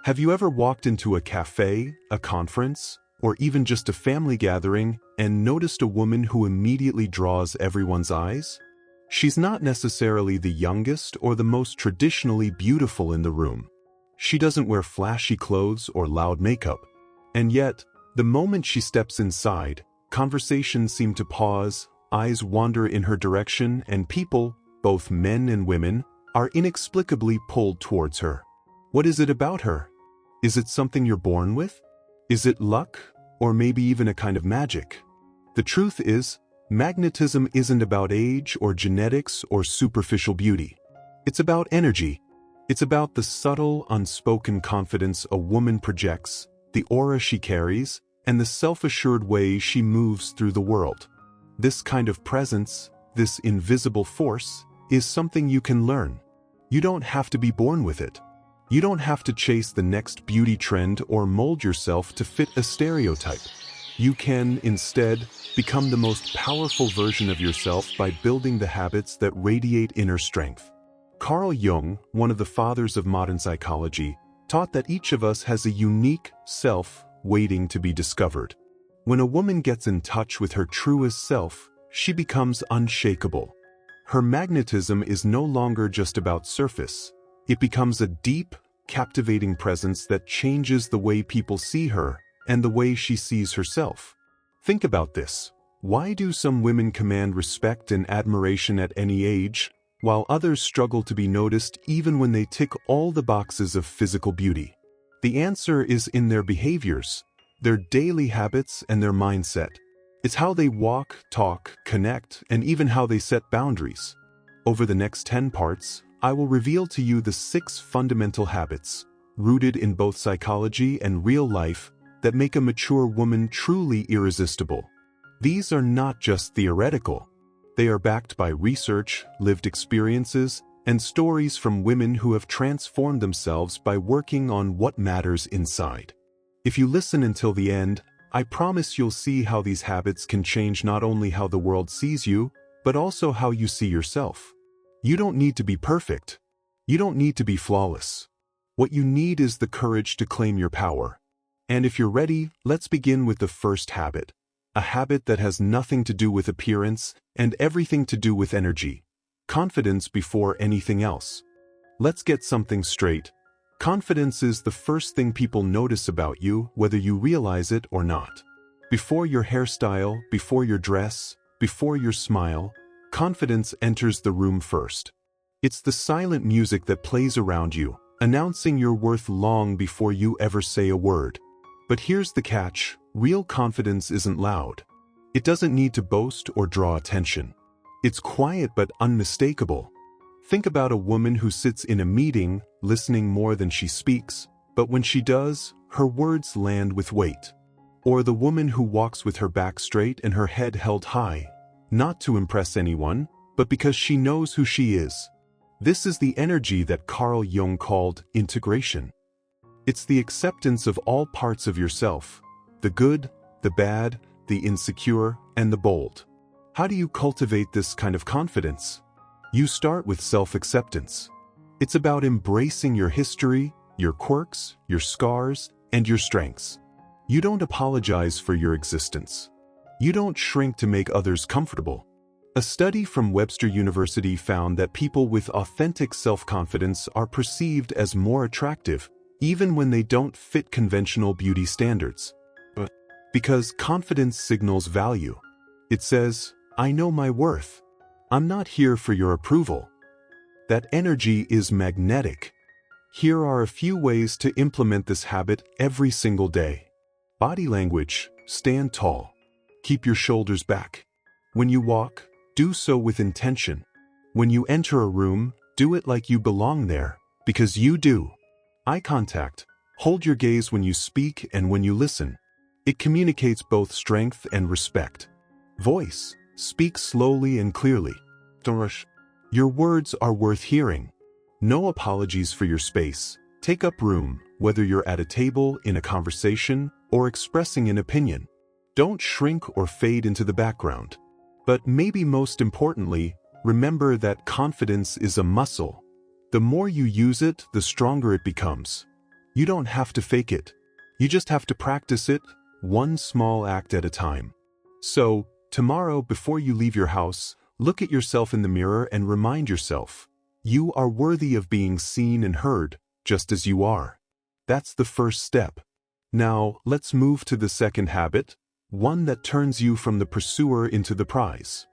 Have you ever walked into a cafe, a conference, or even just a family gathering and noticed a woman who immediately draws everyone's eyes? She's not necessarily the youngest or the most traditionally beautiful in the room. She doesn't wear flashy clothes or loud makeup. And yet, the moment she steps inside, conversations seem to pause, eyes wander in her direction, and people, both men and women, are inexplicably pulled towards her. What is it about her? Is it something you're born with? Is it luck? Or maybe even a kind of magic? The truth is, magnetism isn't about age or genetics or superficial beauty. It's about energy. It's about the subtle, unspoken confidence a woman projects, the aura she carries, and the self-assured way she moves through the world. This kind of presence, this invisible force, is something you can learn. You don't have to be born with it. You don't have to chase the next beauty trend or mold yourself to fit a stereotype. You can, instead, become the most powerful version of yourself by building the habits that radiate inner strength. Carl Jung, one of the fathers of modern psychology, taught that each of us has a unique self waiting to be discovered. When a woman gets in touch with her truest self, she becomes unshakable. Her magnetism is no longer just about surface. It becomes a deep, captivating presence that changes the way people see her and the way she sees herself. Think about this. Why do some women command respect and admiration at any age, while others struggle to be noticed even when they tick all the boxes of physical beauty? The answer is in their behaviors, their daily habits, and their mindset. It's how they walk, talk, connect, and even how they set boundaries. Over the next 10 parts, I will reveal to you the 6 fundamental habits, rooted in both psychology and real life, that make a mature woman truly irresistible. These are not just theoretical. They are backed by research, lived experiences, and stories from women who have transformed themselves by working on what matters inside. If you listen until the end, I promise you'll see how these habits can change not only how the world sees you, but also how you see yourself. You don't need to be perfect. You don't need to be flawless. What you need is the courage to claim your power. And if you're ready, let's begin with the first habit. A habit that has nothing to do with appearance and everything to do with energy. Confidence before anything else. Let's get something straight. Confidence is the first thing people notice about you, whether you realize it or not. Before your hairstyle, before your dress, before your smile, confidence enters the room first. It's the silent music that plays around you, announcing your worth long before you ever say a word. But here's the catch: real confidence isn't loud. It doesn't need to boast or draw attention. It's quiet but unmistakable. Think about a woman who sits in a meeting, listening more than she speaks, but when she does, her words land with weight. Or the woman who walks with her back straight and her head held high, not to impress anyone, but because she knows who she is. This is the energy that Carl Jung called integration. It's the acceptance of all parts of yourself, the good, the bad, the insecure, and the bold. How do you cultivate this kind of confidence? You start with self-acceptance. It's about embracing your history, your quirks, your scars, and your strengths. You don't apologize for your existence. You don't shrink to make others comfortable. A study from Webster University found that people with authentic self-confidence are perceived as more attractive, even when they don't fit conventional beauty standards. Because confidence signals value. It says, "I know my worth. I'm not here for your approval." That energy is magnetic. Here are a few ways to implement this habit every single day. Body language: stand tall. Keep your shoulders back. When you walk, do so with intention. When you enter a room, do it like you belong there, because you do. Eye contact: hold your gaze when you speak and when you listen. It communicates both strength and respect. Voice: speak slowly and clearly. Don't rush. Your words are worth hearing. No apologies for your space. Take up room, whether you're at a table, in a conversation, or expressing an opinion. Don't shrink or fade into the background. But maybe most importantly, remember that confidence is a muscle. The more you use it, the stronger it becomes. You don't have to fake it. You just have to practice it, one small act at a time. So, tomorrow before you leave your house, look at yourself in the mirror and remind yourself, you are worthy of being seen and heard, just as you are. That's the first step. Now, let's move to the second habit, one that turns you from the pursuer into the prize.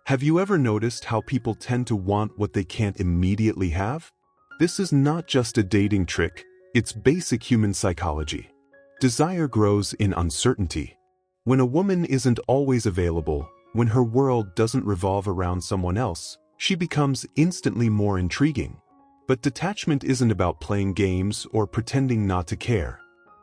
Have you ever noticed how people tend to want what they can't immediately have? This is not just a dating trick, it's basic human psychology. Desire grows in uncertainty. When a woman isn't always available, when her world doesn't revolve around someone else, she becomes instantly more intriguing. But detachment isn't about playing games or pretending not to care.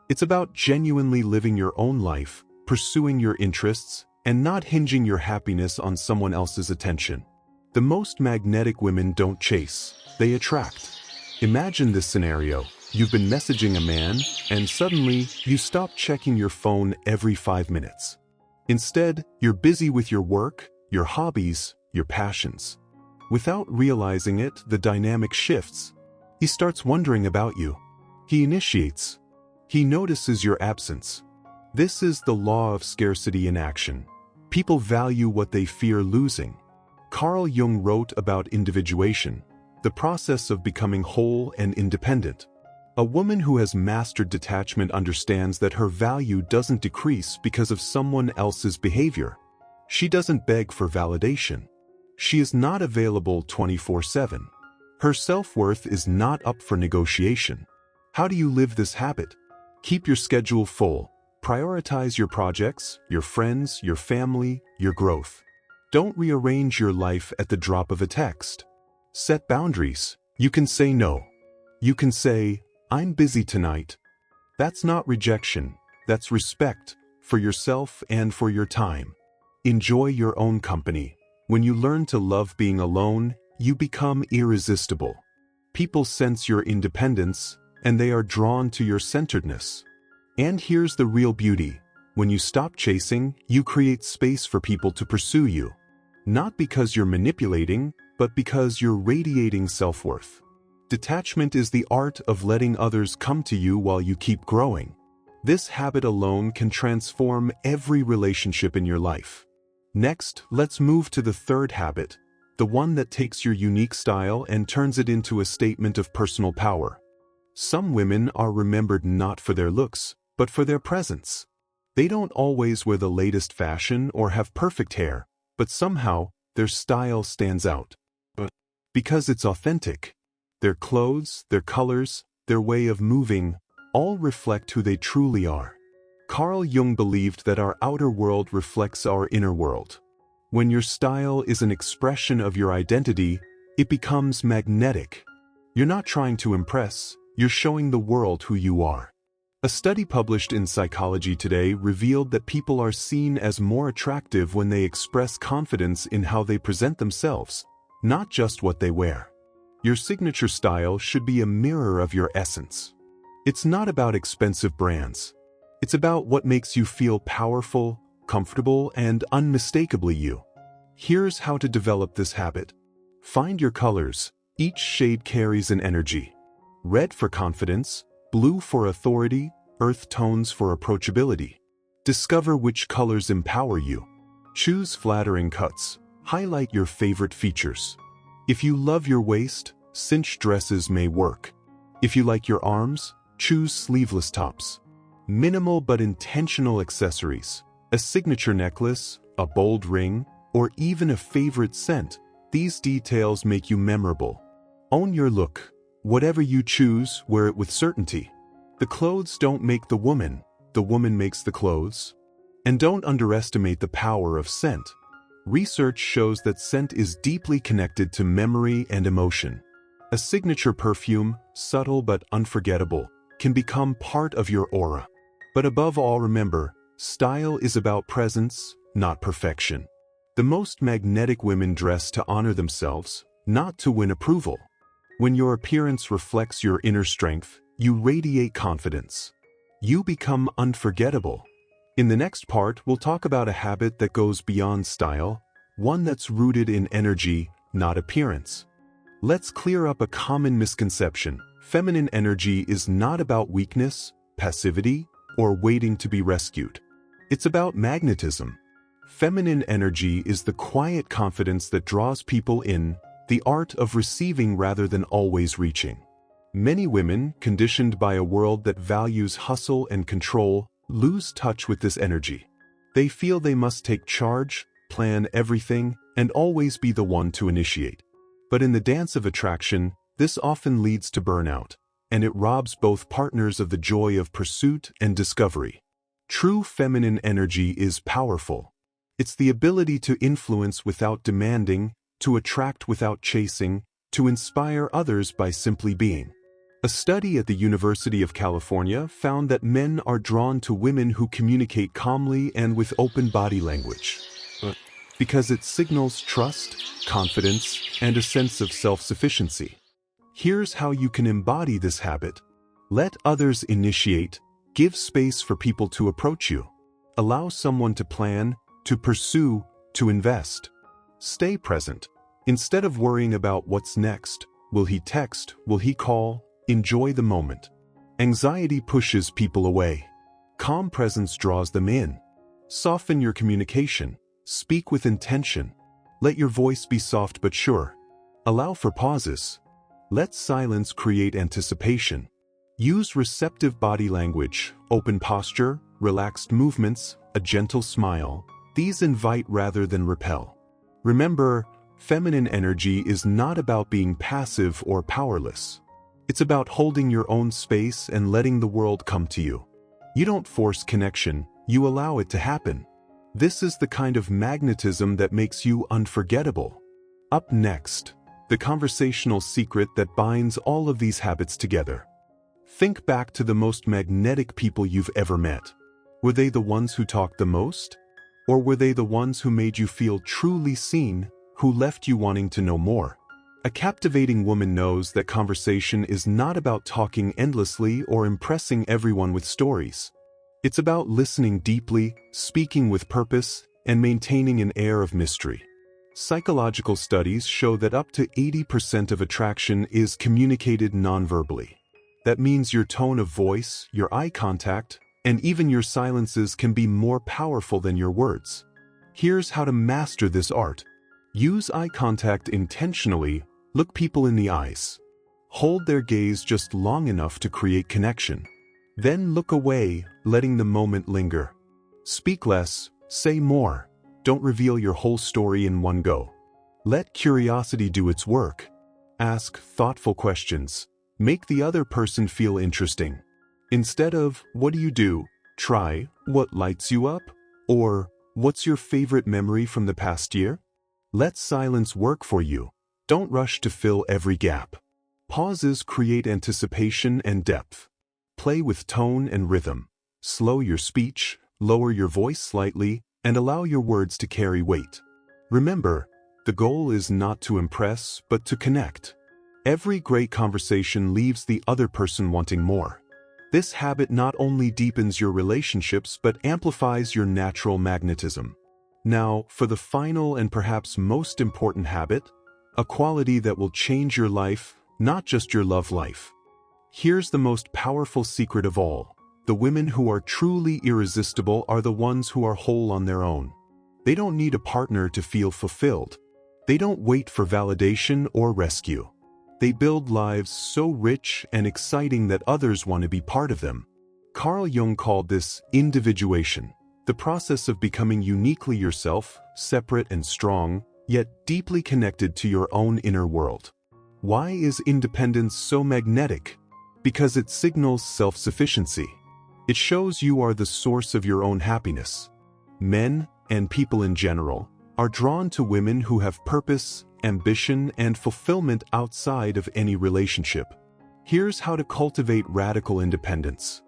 It's about genuinely living your own life, pursuing your interests, and not hinging your happiness on someone else's attention. The most magnetic women don't chase, they attract. Imagine this scenario. You've been messaging a man, and suddenly, you stop checking your phone every 5 minutes. Instead, you're busy with your work, your hobbies, your passions. Without realizing it, the dynamic shifts. He starts wondering about you. He initiates. He notices your absence. This is the law of scarcity in action. People value what they fear losing. Carl Jung wrote about individuation, the process of becoming whole and independent. A woman who has mastered detachment understands that her value doesn't decrease because of someone else's behavior. She doesn't beg for validation. She is not available 24/7. Her self-worth is not up for negotiation. How do you live this habit? Keep your schedule full. Prioritize your projects, your friends, your family, your growth. Don't rearrange your life at the drop of a text. Set boundaries. You can say no. You can say, I'm busy tonight. That's not rejection, that's respect for yourself and for your time. Enjoy your own company. When you learn to love being alone, you become irresistible. People sense your independence, and they are drawn to your centeredness. And here's the real beauty. When you stop chasing, you create space for people to pursue you. Not because you're manipulating, but because you're radiating self-worth. Detachment is the art of letting others come to you while you keep growing. This habit alone can transform every relationship in your life. Next, let's move to the third habit, the one that takes your unique style and turns it into a statement of personal power. Some women are remembered not for their looks, but for their presence. They don't always wear the latest fashion or have perfect hair, but somehow their style stands out. Because it's authentic. Their clothes, their colors, their way of moving, all reflect who they truly are. Carl Jung believed that our outer world reflects our inner world. When your style is an expression of your identity, it becomes magnetic. You're not trying to impress, you're showing the world who you are. A study published in Psychology Today revealed that people are seen as more attractive when they express confidence in how they present themselves, not just what they wear. Your signature style should be a mirror of your essence. It's not about expensive brands. It's about what makes you feel powerful, comfortable, and unmistakably you. Here's how to develop this habit. Find your colors. Each shade carries an energy. Red for confidence, blue for authority, earth tones for approachability. Discover which colors empower you. Choose flattering cuts. Highlight your favorite features. If you love your waist, cinched dresses may work. If you like your arms, choose sleeveless tops. Minimal but intentional accessories, a signature necklace, a bold ring, or even a favorite scent, these details make you memorable. Own your look. Whatever you choose, wear it with certainty. The clothes don't make the woman makes the clothes. And don't underestimate the power of scent. Research shows that scent is deeply connected to memory and emotion. A signature perfume, subtle but unforgettable, can become part of your aura. But above all, remember, style is about presence, not perfection. The most magnetic women dress to honor themselves, not to win approval. When your appearance reflects your inner strength, you radiate confidence. You become unforgettable. In the next part, we'll talk about a habit that goes beyond style, one that's rooted in energy, not appearance. Let's clear up a common misconception. Feminine energy is not about weakness, passivity, or waiting to be rescued. It's about magnetism. Feminine energy is the quiet confidence that draws people in, the art of receiving rather than always reaching. Many women, conditioned by a world that values hustle and control, lose touch with this energy. They feel they must take charge, plan everything, and always be the one to initiate. But in the dance of attraction, this often leads to burnout, and it robs both partners of the joy of pursuit and discovery. True feminine energy is powerful. It's the ability to influence without demanding, to attract without chasing, to inspire others by simply being. A study at the University of California found that men are drawn to women who communicate calmly and with open body language, because it signals trust, confidence, and a sense of self-sufficiency. Here's how you can embody this habit. Let others initiate. Give space for people to approach you. Allow someone to plan, to pursue, to invest. Stay present. Instead of worrying about what's next, will he text, will he call, enjoy the moment. Anxiety pushes people away. Calm presence draws them in. Soften your communication. Speak with intention. Let your voice be soft but sure. Allow for pauses. Let silence create anticipation. Use receptive body language, open posture, relaxed movements, a gentle smile. These invite rather than repel. Remember, feminine energy is not about being passive or powerless. It's about holding your own space and letting the world come to you. You don't force connection, you allow it to happen. This is the kind of magnetism that makes you unforgettable. Up next, the conversational secret that binds all of these habits together. Think back to the most magnetic people you've ever met. Were they the ones who talked the most? Or were they the ones who made you feel truly seen, who left you wanting to know more? A captivating woman knows that conversation is not about talking endlessly or impressing everyone with stories. It's about listening deeply, speaking with purpose, and maintaining an air of mystery. Psychological studies show that up to 80% of attraction is communicated nonverbally. That means your tone of voice, your eye contact, and even your silences can be more powerful than your words. Here's how to master this art. Use eye contact intentionally. Look people in the eyes. Hold their gaze just long enough to create connection. Then look away, letting the moment linger. Speak less, say more. Don't reveal your whole story in one go. Let curiosity do its work. Ask thoughtful questions. Make the other person feel interesting. Instead of, "What do you do?" try, "What lights you up?" Or, "What's your favorite memory from the past year?" Let silence work for you. Don't rush to fill every gap. Pauses create anticipation and depth. Play with tone and rhythm. Slow your speech, lower your voice slightly, and allow your words to carry weight. Remember, the goal is not to impress, but to connect. Every great conversation leaves the other person wanting more. This habit not only deepens your relationships but amplifies your natural magnetism. Now, for the final and perhaps most important habit, a quality that will change your life, not just your love life. Here's the most powerful secret of all. The women who are truly irresistible are the ones who are whole on their own. They don't need a partner to feel fulfilled. They don't wait for validation or rescue. They build lives so rich and exciting that others want to be part of them. Carl Jung called this individuation, the process of becoming uniquely yourself, separate and strong, yet deeply connected to your own inner world. Why is independence so magnetic? Because it signals self-sufficiency. It shows you are the source of your own happiness. Men, and people in general, are drawn to women who have purpose, ambition, and fulfillment outside of any relationship. Here's how to cultivate radical independence.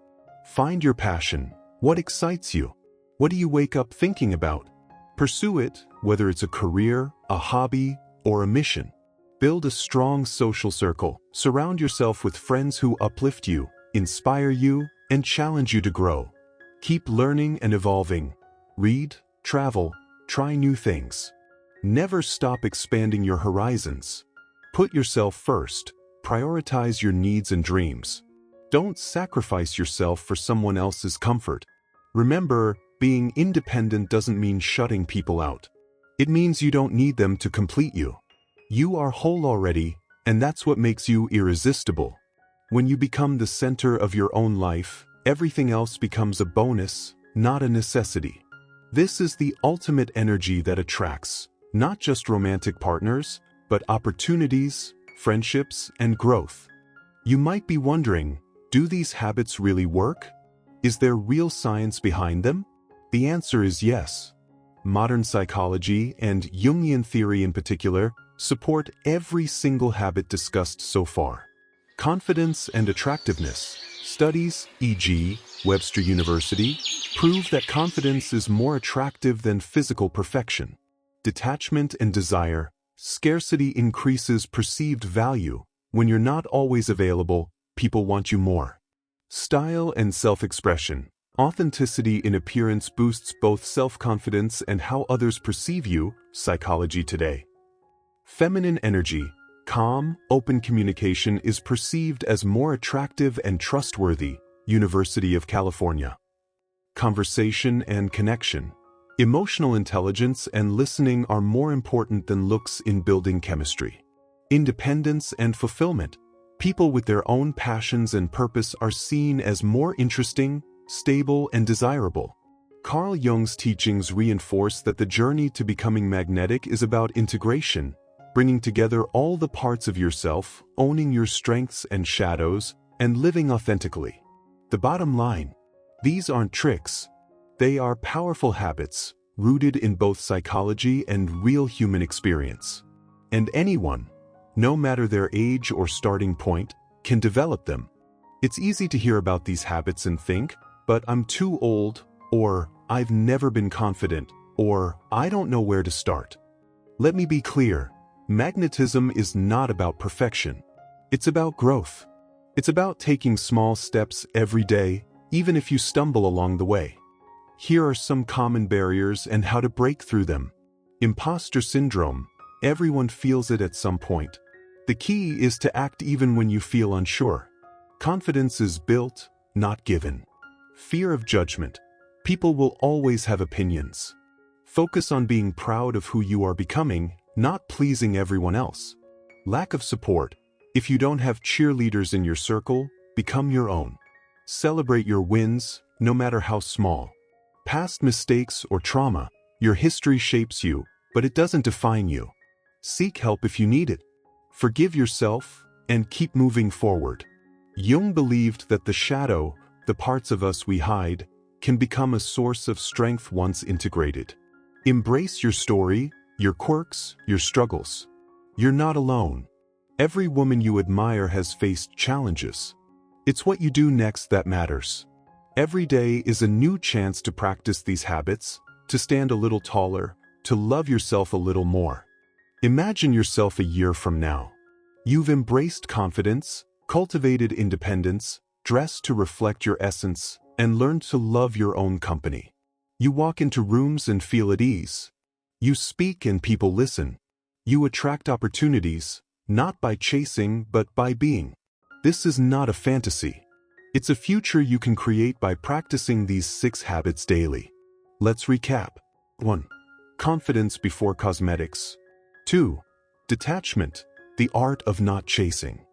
Find your passion. What excites you? What do you wake up thinking about? Pursue it, whether it's a career, a hobby, or a mission. Build a strong social circle. Surround yourself with friends who uplift you, inspire you, and challenge you to grow. Keep learning and evolving. Read, travel, try new things. Never stop expanding your horizons. Put yourself first. Prioritize your needs and dreams. Don't sacrifice yourself for someone else's comfort. Remember, being independent doesn't mean shutting people out. It means you don't need them to complete you. You are whole already, and that's what makes you irresistible. When you become the center of your own life, everything else becomes a bonus, not a necessity. This is the ultimate energy that attracts, not just romantic partners, but opportunities, friendships, and growth. You might be wondering, do these habits really work? Is there real science behind them? The answer is yes. Modern psychology, and Jungian theory in particular, support every single habit discussed so far. Confidence and attractiveness. Studies, e.g., Webster University, prove that confidence is more attractive than physical perfection. Detachment and desire. Scarcity increases perceived value. When you're not always available, people want you more. Style and self-expression. Authenticity in appearance boosts both self-confidence and how others perceive you. Psychology Today. Feminine energy. Calm, open communication is perceived as more attractive and trustworthy. University of California. Conversation and connection. Emotional intelligence and listening are more important than looks in building chemistry. Independence and fulfillment. People with their own passions and purpose are seen as more interesting, stable, and desirable. Carl Jung's teachings reinforce that the journey to becoming magnetic is about integration, bringing together all the parts of yourself, owning your strengths and shadows, and living authentically. The bottom line: these aren't tricks. They are powerful habits, rooted in both psychology and real human experience. And anyone, no matter their age or starting point, can develop them. It's easy to hear about these habits and think, but I'm too old, or I've never been confident, or I don't know where to start. Let me be clear. Magnetism is not about perfection. It's about growth. It's about taking small steps every day, even if you stumble along the way. Here are some common barriers and how to break through them. Imposter syndrome. Everyone feels it at some point. The key is to act even when you feel unsure. Confidence is built, not given. Fear of judgment. People will always have opinions. Focus on being proud of who you are becoming, not pleasing everyone else. Lack of support. If you don't have cheerleaders in your circle, become your own. Celebrate your wins, no matter how small. Past mistakes or trauma. Your history shapes you, but it doesn't define you. Seek help if you need it. Forgive yourself, and keep moving forward. Jung believed that the shadow, the parts of us we hide, can become a source of strength once integrated. Embrace your story, your quirks, your struggles. You're not alone. Every woman you admire has faced challenges. It's what you do next that matters. Every day is a new chance to practice these habits, to stand a little taller, to love yourself a little more. Imagine yourself a year from now. You've embraced confidence, cultivated independence, dressed to reflect your essence, and learned to love your own company. You walk into rooms and feel at ease. You speak and people listen. You attract opportunities, not by chasing but by being. This is not a fantasy. It's a future you can create by practicing these 6 habits daily. Let's recap. 1. Confidence before cosmetics. 2. Detachment, the art of not chasing.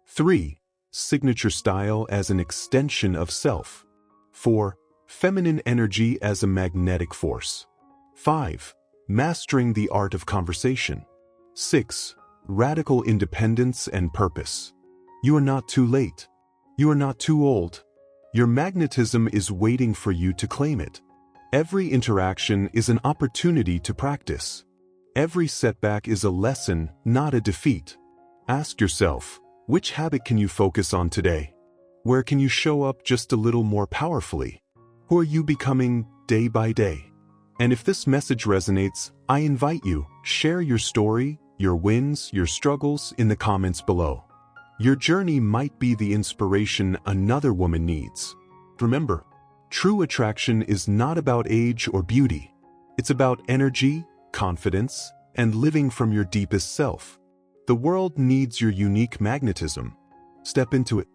3. Signature style as an extension of self. 4. Feminine energy as a magnetic force. 5. Mastering the art of conversation. 6. Radical independence and purpose. You are not too late. You are not too old. Your magnetism is waiting for you to claim it. Every interaction is an opportunity to practice. Every setback is a lesson, not a defeat. Ask yourself, which habit can you focus on today? Where can you show up just a little more powerfully? Who are you becoming day by day? And if this message resonates, I invite you, share your story, your wins, your struggles in the comments below. Your journey might be the inspiration another woman needs. Remember, true attraction is not about age or beauty. It's about energy, confidence, and living from your deepest self. The world needs your unique magnetism. Step into it.